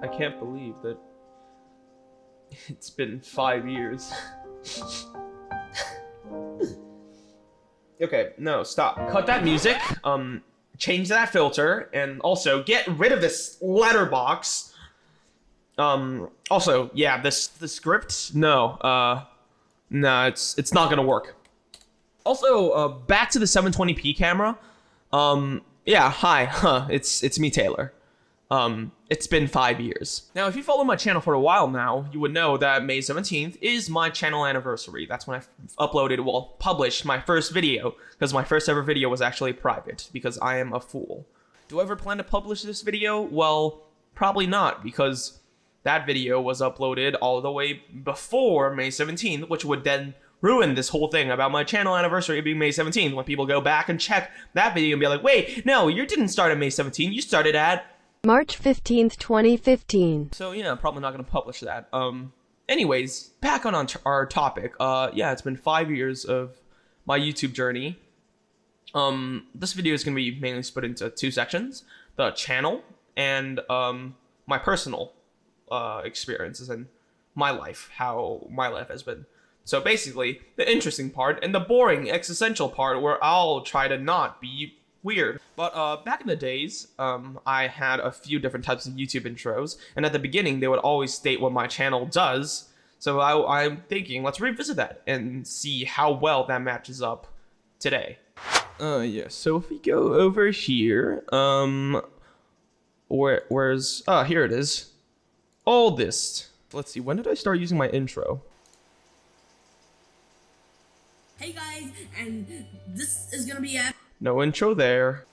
I can't believe that it's been 5 years. Okay, no, stop. Cut that music, change that filter, and also get rid of this letterbox. Also, yeah, the script, no, it's not gonna work. Also, back to the 720p camera. Yeah, hi, it's me, Taylor. It's been 5 years. Now, if you follow my channel for a while now, you would know that May 17th is my channel anniversary. That's when I published my first video, because my first ever video was actually private, because I am a fool. Do I ever plan to publish this video? Well, probably not, because that video was uploaded all the way before May 17th, which would then ruin this whole thing about my channel anniversary being May 17th, when people go back and check that video and be like, wait, no, you didn't start at May 17th, you started at March 15th, 2015. So yeah, I'm probably not going to publish that. Anyways, back on our topic. Yeah, it's been 5 years of my YouTube journey. This video is going to be mainly split into two sections: the channel and my personal experiences and my life, how my life has been. So basically, the interesting part and the boring existential part, where I'll try to not be weird. But back in the days, I had a few different types of YouTube intros, and at the beginning they would always state what my channel does. So I'm thinking, let's revisit that and see how well that matches up today. Yeah, so if we go over here, where's here it is. Oldest. Let's see, when did I start using my intro? Hey guys, and this is gonna be a No intro there.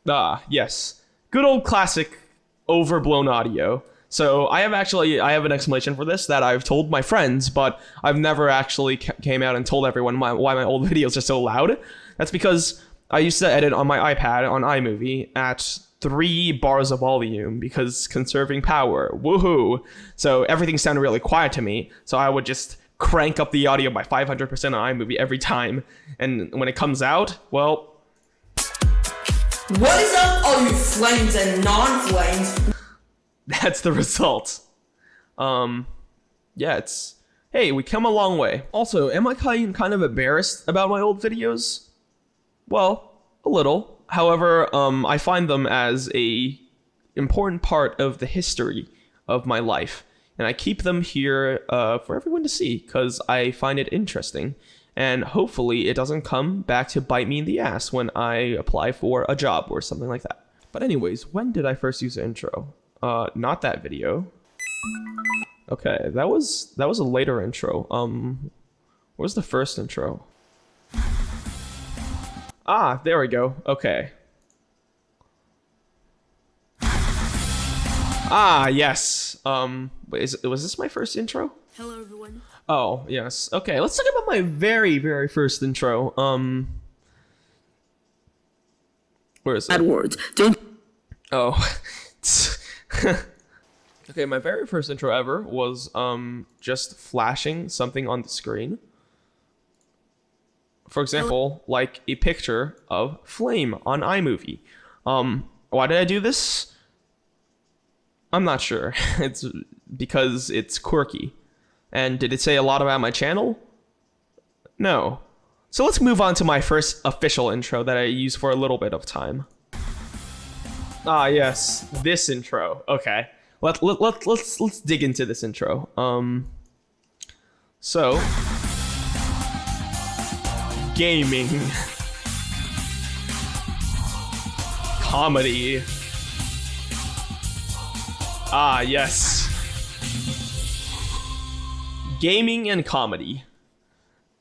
Ah, yes. Good old classic overblown audio. So I have an explanation for this that I've told my friends, but I've never actually came out and told everyone why my old videos are so loud. That's because I used to edit on my iPad on iMovie at 3 bars of volume, because conserving power, woohoo. So everything sounded really quiet to me, so I would just crank up the audio by 500% on iMovie every time, and when it comes out, well, What is up, all you flames and non-flames? that's the result. Yeah, hey, we come a long way. Also, am I kind of embarrassed about my old videos? Well, a little. However, I find them as a important part of the history of my life. And I keep them here for everyone to see, because I find it interesting. And hopefully it doesn't come back to bite me in the ass when I apply for a job or something like that. But anyways, when did I first use the intro? Not that video. Okay, that was a later intro. Where's the first intro? Ah, there we go. Okay. Ah, yes. Was this my first intro? Hello everyone. Oh, yes. Okay, let's talk about my very, very first intro. Where is it? Bad words. Don't. Oh. Okay, my very first intro ever was just flashing something on the screen. For example, like a picture of Flame on iMovie. Why did I do this? I'm not sure. It's because it's quirky. And did it say a lot about my channel? No. So let's move on to my first official intro that I used for a little bit of time. Ah, yes, this intro. Okay, let's dig into this intro. So gaming, comedy. Ah, yes. Gaming and comedy.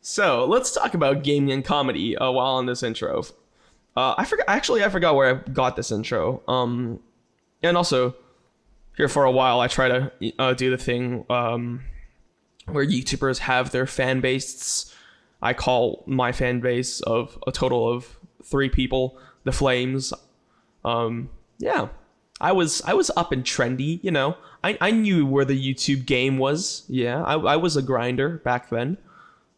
So let's talk about gaming and comedy while on this intro. I forgot where I got this intro. And also, here for a while, I try to do the thing where YouTubers have their fan base. I call my fan base of a total of 3 people the Flames. Yeah, I was up and trendy, you know. I knew where the YouTube game was. Yeah, I was a grinder back then.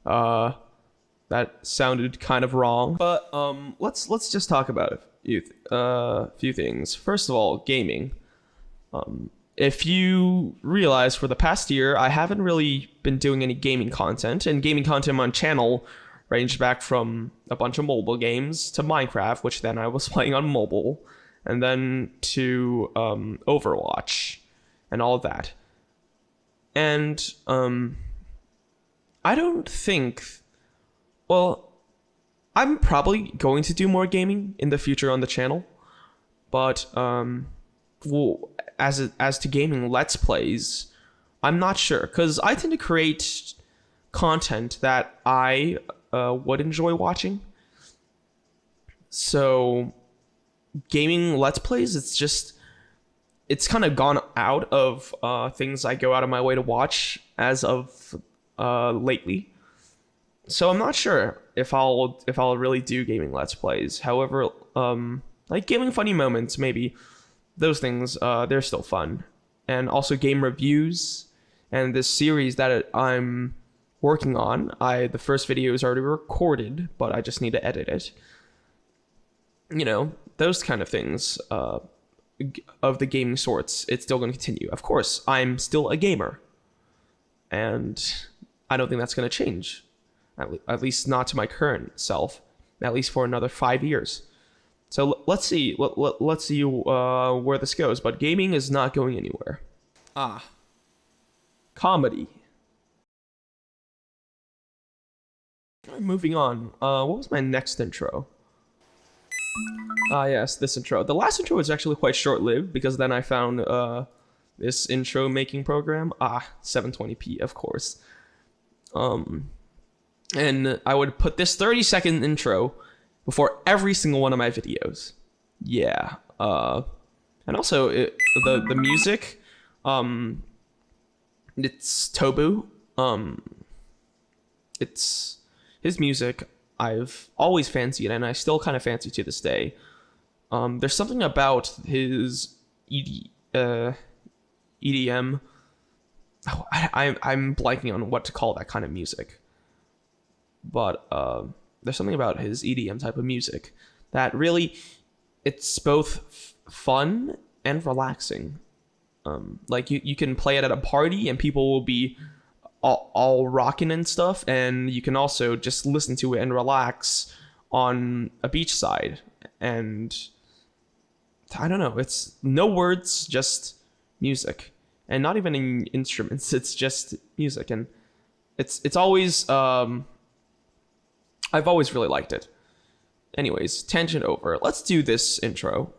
That sounded kind of wrong, but let's just talk about it. few things. First of all, gaming. If you realize, for the past year, I haven't really been doing any gaming content, and gaming content on channel ranged back from a bunch of mobile games to Minecraft, which then I was playing on mobile, and then to Overwatch and all of that. And I don't think, well, I'm probably going to do more gaming in the future on the channel, but well, as to gaming Let's Plays, I'm not sure, because I tend to create content that I would enjoy watching. So gaming Let's Plays, it's kind of gone out of things I go out of my way to watch as of lately. So I'm not sure if I'll really do gaming Let's Plays. However, like gaming funny moments, maybe those things, they're still fun. And also game reviews and this series that I'm working on. The first video is already recorded, but I just need to edit it. You know, those kind of things of the gaming sorts, it's still going to continue. Of course, I'm still a gamer, and I don't think that's going to change. At least not to my current self, at least for another 5 years. So let's see. Let's see where this goes. But gaming is not going anywhere. Comedy. Moving on. What was my next intro? Yes, this intro. The last intro was actually quite short-lived, because then I found this intro making program. 720p, of course. And I would put this 30-second intro before every single one of my videos. Yeah. And also the music. It's Toby. It's his music. I've always fancied, and I still kind of fancy to this day. There's something about his EDM. Oh, I'm blanking on what to call that kind of music. But there's something about his EDM type of music that really, it's both fun and relaxing. Like you can play it at a party and people will be all rocking and stuff, and you can also just listen to it and relax on a beachside. And I don't know, it's no words, just music, and not even in instruments. It's just music, and it's always I've always really liked it. Anyways, tangent over. Let's do this intro.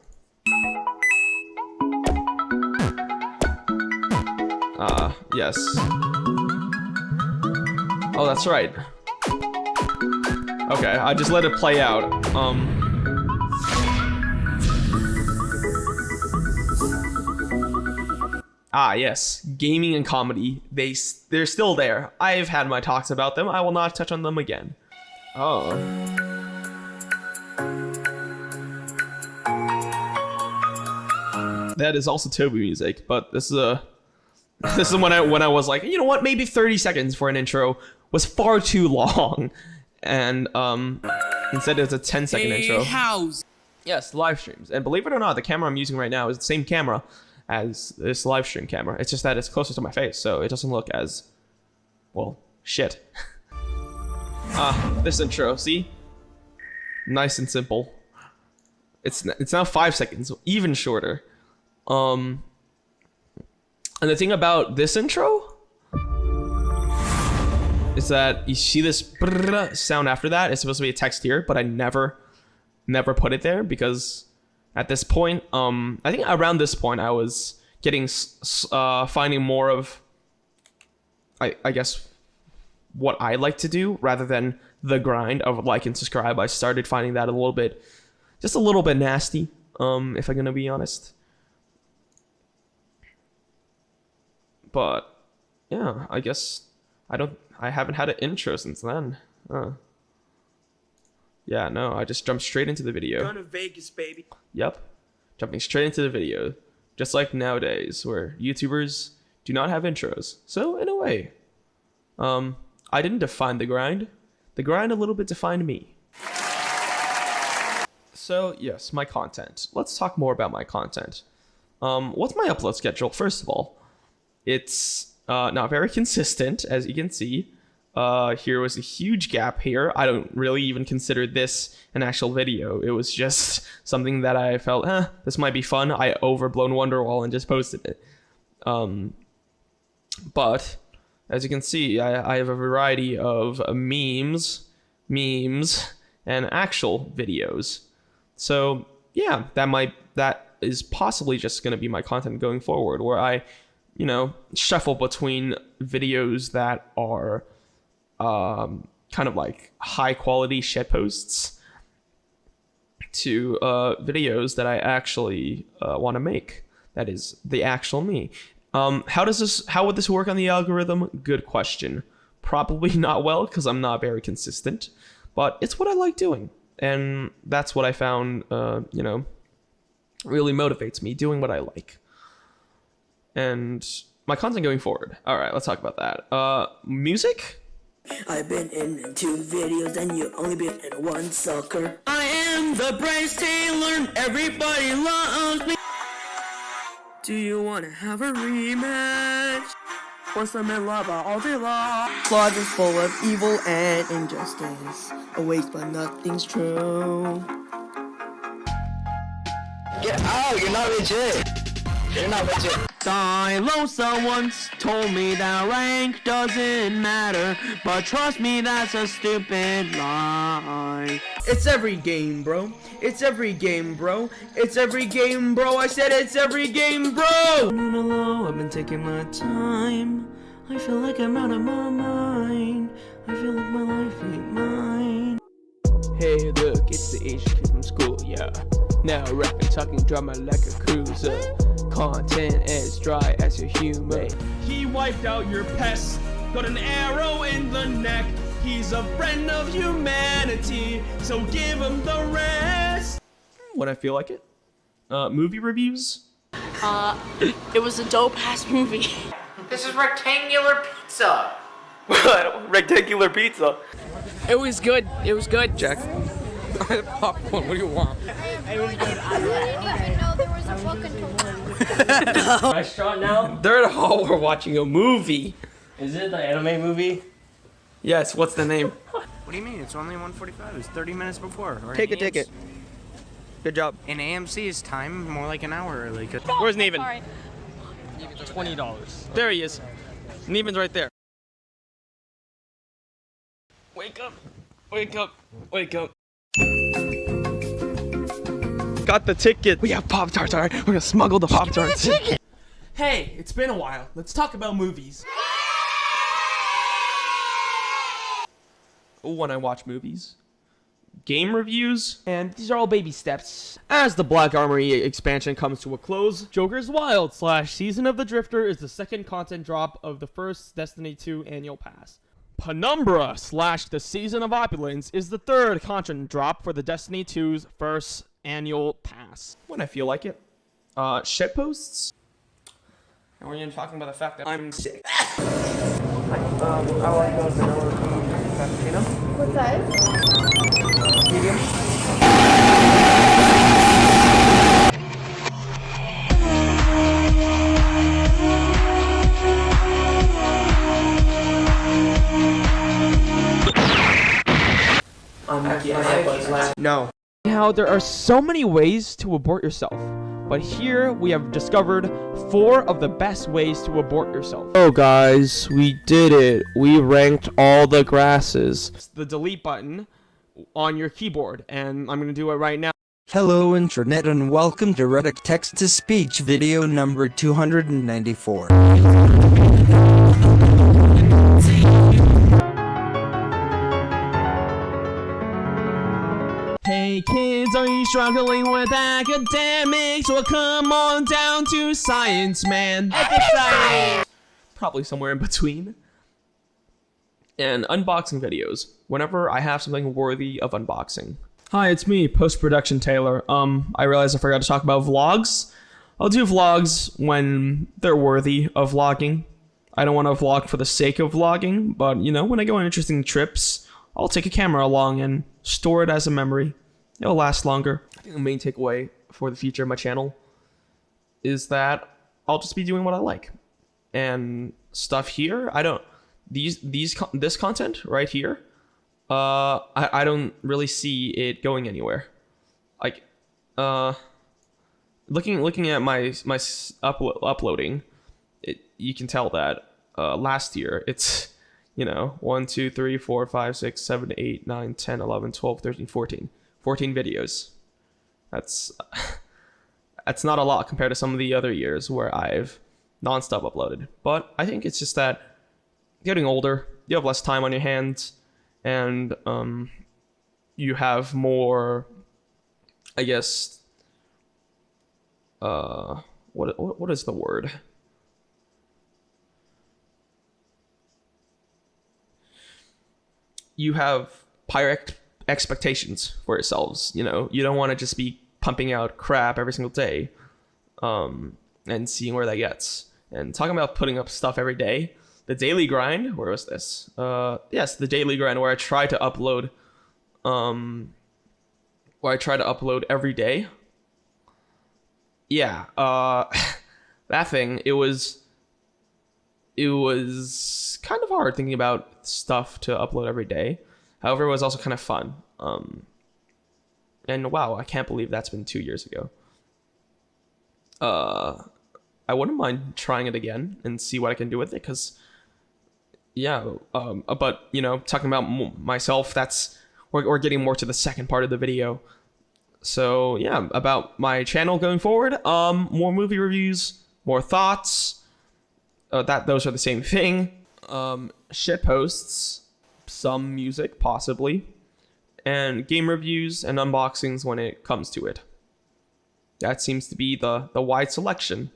Yes. Oh, that's right. Okay, I just let it play out. Yes. Gaming and comedy. They're still there. I've had my talks about them. I will not touch on them again. Oh. That is also Toby music, but this is when I was like, you know what, maybe 30 seconds for an intro was far too long. And instead it's a 10-second intro. House. Yes, live streams. And believe it or not, the camera I'm using right now is the same camera as this live stream camera. It's just that it's closer to my face, so it doesn't look as, well, shit. This intro, see? Nice and simple. It's now 5 seconds, even shorter. And the thing about this intro is that you see this sound after that. It's supposed to be a text here, but I never put it there because at this point, I think around this point I was getting finding more of, I guess, what I like to do rather than the grind of like and subscribe. I started finding that just a little bit nasty, if I'm gonna be honest. But yeah, I guess I haven't had an intro since then. Yeah, no, I just jumped straight into the video. Going to Vegas, baby. Yep, jumping straight into the video, just like nowadays where YouTubers do not have intros. So in a way, I didn't define the grind. The grind a little bit defined me. So yes, my content. Let's talk more about my content. What's my upload schedule? First of all, it's not very consistent, as you can see. Here was a huge gap here. I don't really even consider this an actual video. It was just something that I felt, this might be fun. I overblown Wonderwall and just posted it. But as you can see, I have a variety of memes, and actual videos. So yeah, that is possibly just going to be my content going forward, where I, shuffle between videos that are kind of like high quality shitposts to videos that I actually want to make. That is the actual me. How would this work on the algorithm? Good question. Probably not well, because I'm not very consistent, but it's what I like doing. And that's what I found, really motivates me, doing what I like. And my content going forward. All right, let's talk about that. Music? I've been in 2 videos and you only been in 1, sucker. I am the Bryce Taylor, and everybody loves me. Do you wanna have a rematch? Want some in lava all day long? Plot is full of evil and injustice. A waste but nothing's true. Get out, you're not legit. You're not legit. Silosa once told me that rank doesn't matter, but trust me, that's a stupid lie. It's every game, bro. It's every game, bro. It's every game, bro. I said it's every game, bro. No, I've been taking my time. I feel like I'm out of my mind. I feel like my life ain't mine. Hey, look, it's the Asian kid from school, yeah. Now rapping, talking drama like a cruiser. Content as dry as your humor. He wiped out your pest, got an arrow in the neck. He's a friend of humanity, so give him the rest. When I feel like it. Movie reviews? It was a dope-ass movie. This is rectangular pizza. What? Rectangular pizza. It was good. It was good. Jack. Popcorn, what do you want? Restaurant now? They're at home, we're watching a movie. Is it the anime movie? Yes, what's the name? What do you mean? It's only 1:45. It's 30 minutes before. Or Take a in ticket. Good job. In AMC is time more like an hour early. Where's Neven? $20. There he is. Neven's right there. Wake up. Wake up. Wake up. Got the ticket. We have Pop-Tarts, alright? We're gonna smuggle the Pop-Tarts. Hey, it's been a while. Let's talk about movies. When I watch movies, game reviews, and these are all baby steps. As the Black Armory expansion comes to a close, Joker's Wild / Season of the Drifter is the second content drop of the first Destiny 2 annual pass. Penumbra / the Season of Opulence is the third content drop for the Destiny 2's first annual pass. When I feel like it. Shitposts? And we're even talking about the fact that I'm sick. I want to go to the Cappuccino. What size? Medium. No. Now, there are so many ways to abort yourself, but here we have discovered 4 of the best ways to abort yourself. Oh guys, we did it. We ranked all the grasses. The delete button on your keyboard, and I'm going to do it right now. Hello Internet and welcome to Reddit text-to-speech video number 294. Hey kids, are you struggling with academics? Well, come on down to science, man. Science. Probably somewhere in between. And unboxing videos, whenever I have something worthy of unboxing. Hi, it's me, post-production Taylor. I realized I forgot to talk about vlogs. I'll do vlogs when they're worthy of vlogging. I don't want to vlog for the sake of vlogging, but when I go on interesting trips, I'll take a camera along and store it as a memory. It'll last longer. I think the main takeaway for the future of my channel is that I'll just be doing what I like. And stuff here, I don't this content right here, I don't really see it going anywhere. Like looking at my uploading, you can tell that last year it's 1 2 3 4 5 6 7 8 9 10 11 12 13 14 videos. That's not a lot compared to some of the other years where I've non-stop uploaded. But I think it's just that getting older, you have less time on your hands, and you have more, I guess, what is the word? You have higher expectations for yourselves. You don't want to just be pumping out crap every single day, and seeing where that gets. And talking about putting up stuff every day, the daily grind. Where was this? Yes, the daily grind where I try to upload, every day. Yeah, that thing. It was kind of hard thinking about stuff to upload every day. However, it was also kind of fun. And wow, I can't believe that's been 2 years ago. I wouldn't mind trying it again and see what I can do with it, because yeah, but talking about myself, that's we're getting more to the second part of the video. So yeah, about my channel going forward, more movie reviews, more thoughts, those are the same thing, shit posts, some music possibly, and game reviews and unboxings when it comes to it. That seems to be the wide selection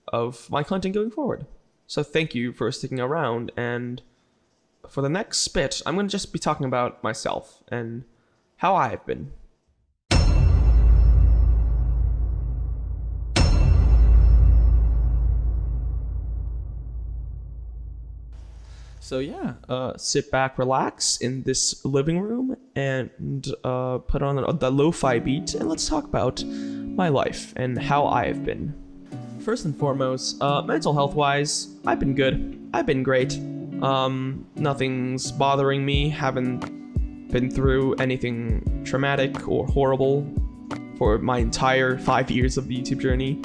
of my content going forward. So thank you for sticking around, and for the next bit, I'm going to just be talking about myself and how I've been. So yeah, sit back, relax in this living room, and put on the lo-fi beat, and let's talk about my life and how I've been. First and foremost, mental health-wise, I've been good. I've been great. Nothing's bothering me. Haven't been through anything traumatic or horrible for my entire 5 years of the YouTube journey.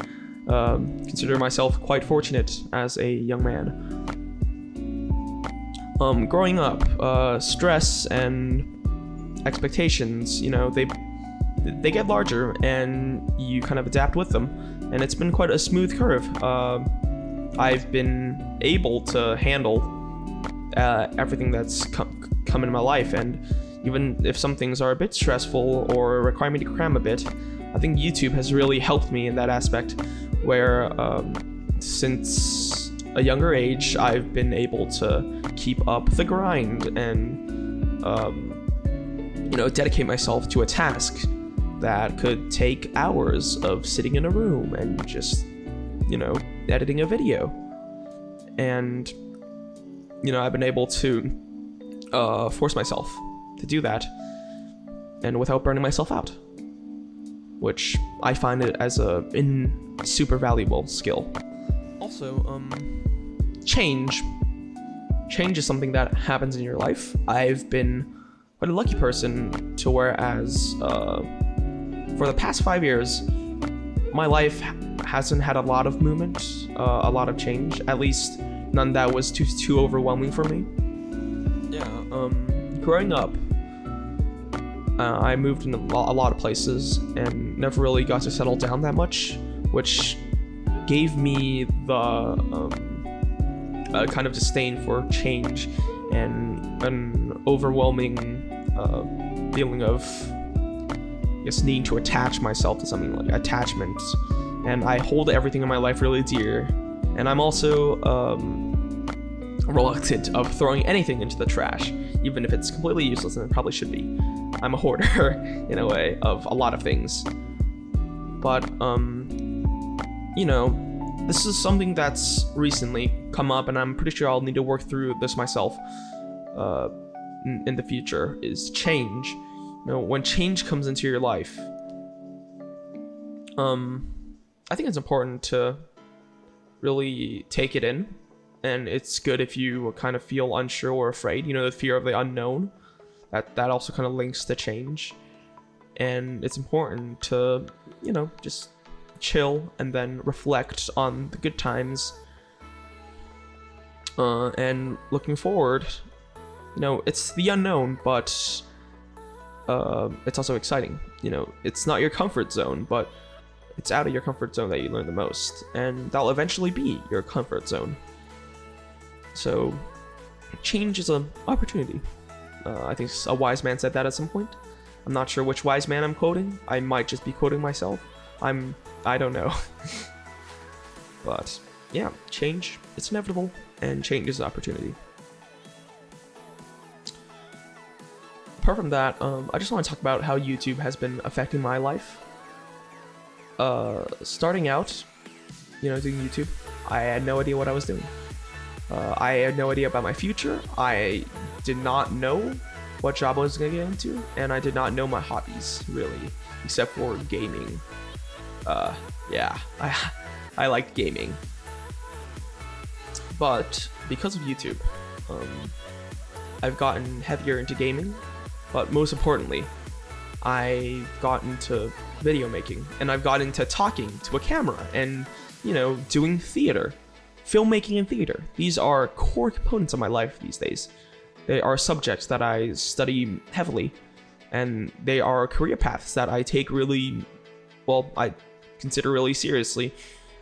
Consider myself quite fortunate as a young man. Growing up, stress and expectations, they get larger, and you kind of adapt with them, and it's been quite a smooth curve. I've been able to handle everything that's come in my life, and even if some things are a bit stressful or require me to cram a bit, I think YouTube has really helped me in that aspect, where since a younger age, I've been able to keep up the grind and, dedicate myself to a task that could take hours of sitting in a room and just, editing a video. And, I've been able to force myself to do that, and without burning myself out, which I find it as a super valuable skill. Also, change is something that happens in your life. I've been quite a lucky person to whereas for the past 5 years, my life hasn't had a lot of movement, a lot of change, at least none that was too overwhelming for me. Yeah, growing up, I moved in a lot of places and never really got to settle down that much, which gave me the kind of disdain for change and an overwhelming feeling of, I guess, needing to attach myself to something, like attachment. And I hold everything in my life really dear, and I'm also reluctant of throwing anything into the trash, even if it's completely useless, and it probably should be. I'm a hoarder in a way of a lot of things, but this is something that's recently come up, and I'm pretty sure I'll need to work through this myself in the future, is change. When change comes into your life, I think it's important to really take it in, and it's good if you kind of feel unsure or afraid, you know, the fear of the unknown. That also kind of links to change, and it's important to, you know, just chill and then reflect on the good times, and looking forward. You know, it's the unknown, but it's also exciting. You know, it's not your comfort zone, but it's out of your comfort zone that you learn the most, and that'll eventually be your comfort zone. So change is an opportunity. I think a wise man said that at some point. I'm not sure which wise man I'm quoting. I might just be quoting myself. I don't know. But yeah, change, it's inevitable, and change is an opportunity. Apart from that, I just want to talk about how YouTube has been affecting my life. Starting out, you know, doing YouTube, I had no idea what I was doing. I had no idea about my future. I did not know what job I was gonna get into, and I did not know my hobbies, really, except for gaming. Yeah, I liked gaming. But because of YouTube, I've gotten heavier into gaming, but most importantly, I've gotten into video making, and I've gotten into talking to a camera, and, you know, doing theater. Filmmaking and theater. These are core components of my life these days. They are subjects that I study heavily, and they are career paths that I take really, well, I consider really seriously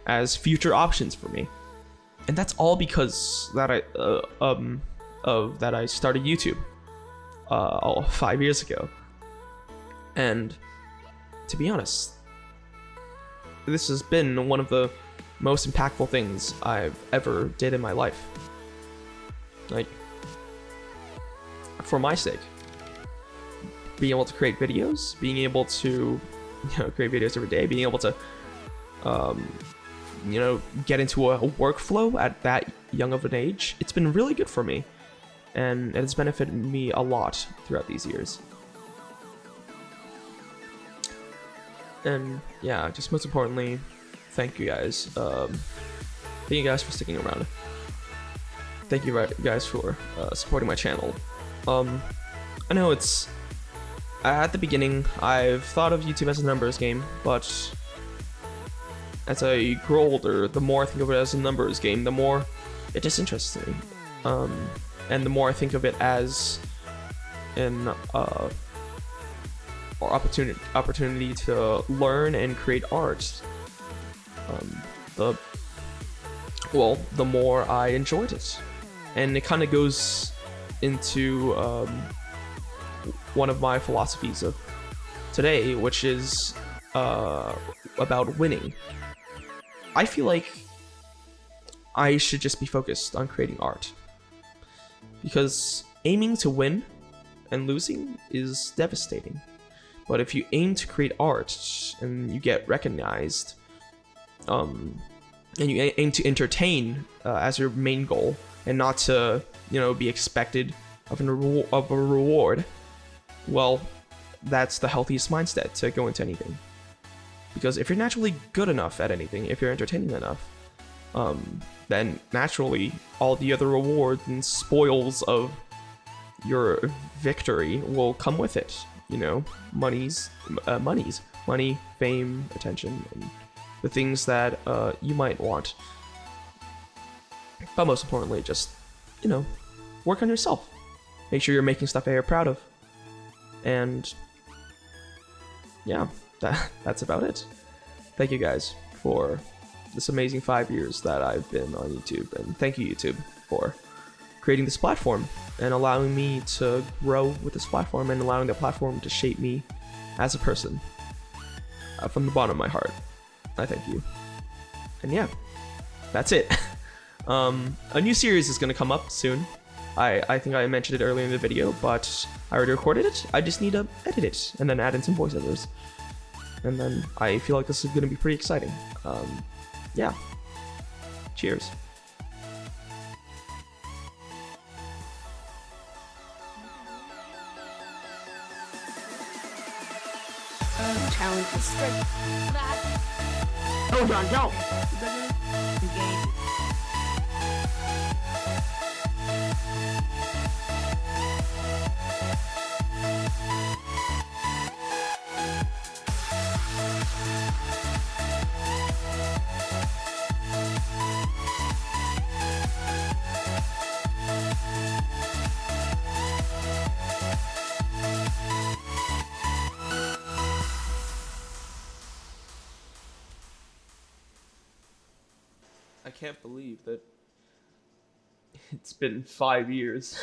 as future options for me. And that's all because that I started YouTube 5 years ago. And to be honest, this has been one of the most impactful things I've ever did in my life. Like, for my sake, being able to create videos, being able to, you know, create videos every day, being able to, you know, get into a workflow at that young of an age, it's been really good for me, and it has benefited me a lot throughout these years. And yeah, just most importantly, thank you guys. Thank you guys for sticking around. Thank you guys for supporting my channel. I know it's, at the beginning, I've thought of YouTube as a numbers game, but as I grow older, the more I think of it as a numbers game, the more it disinterests me. And the more I think of it as an opportunity to learn and create art, the more I enjoyed it. And it kind of goes into one of my philosophies of today, which is about winning. I feel like I should just be focused on creating art, because aiming to win and losing is devastating. But if you aim to create art and you get recognized, and you aim to entertain as your main goal, and not to, you know, be expected of a reward, well, that's the healthiest mindset to go into anything. Because if you're naturally good enough at anything, if you're entertaining enough, then naturally all the other rewards and spoils of your victory will come with it. You know, money, fame, attention, and the things that you might want. But most importantly, just, you know, work on yourself. Make sure you're making stuff that you're proud of. And yeah, that's about it. Thank you guys for this amazing 5 years that I've been on YouTube, and thank you, YouTube, for creating this platform and allowing me to grow with this platform, and allowing the platform to shape me as a person. From the bottom of my heart, I thank you. And yeah, that's it. A new series is going to come up soon. I think I mentioned it earlier in the video, but I already recorded it. I just need to edit it and then add in some voiceovers. And then I feel like this is going to be pretty exciting. Yeah. Cheers. Challenge is straight. Oh, John, go! I can't believe that it's been 5 years.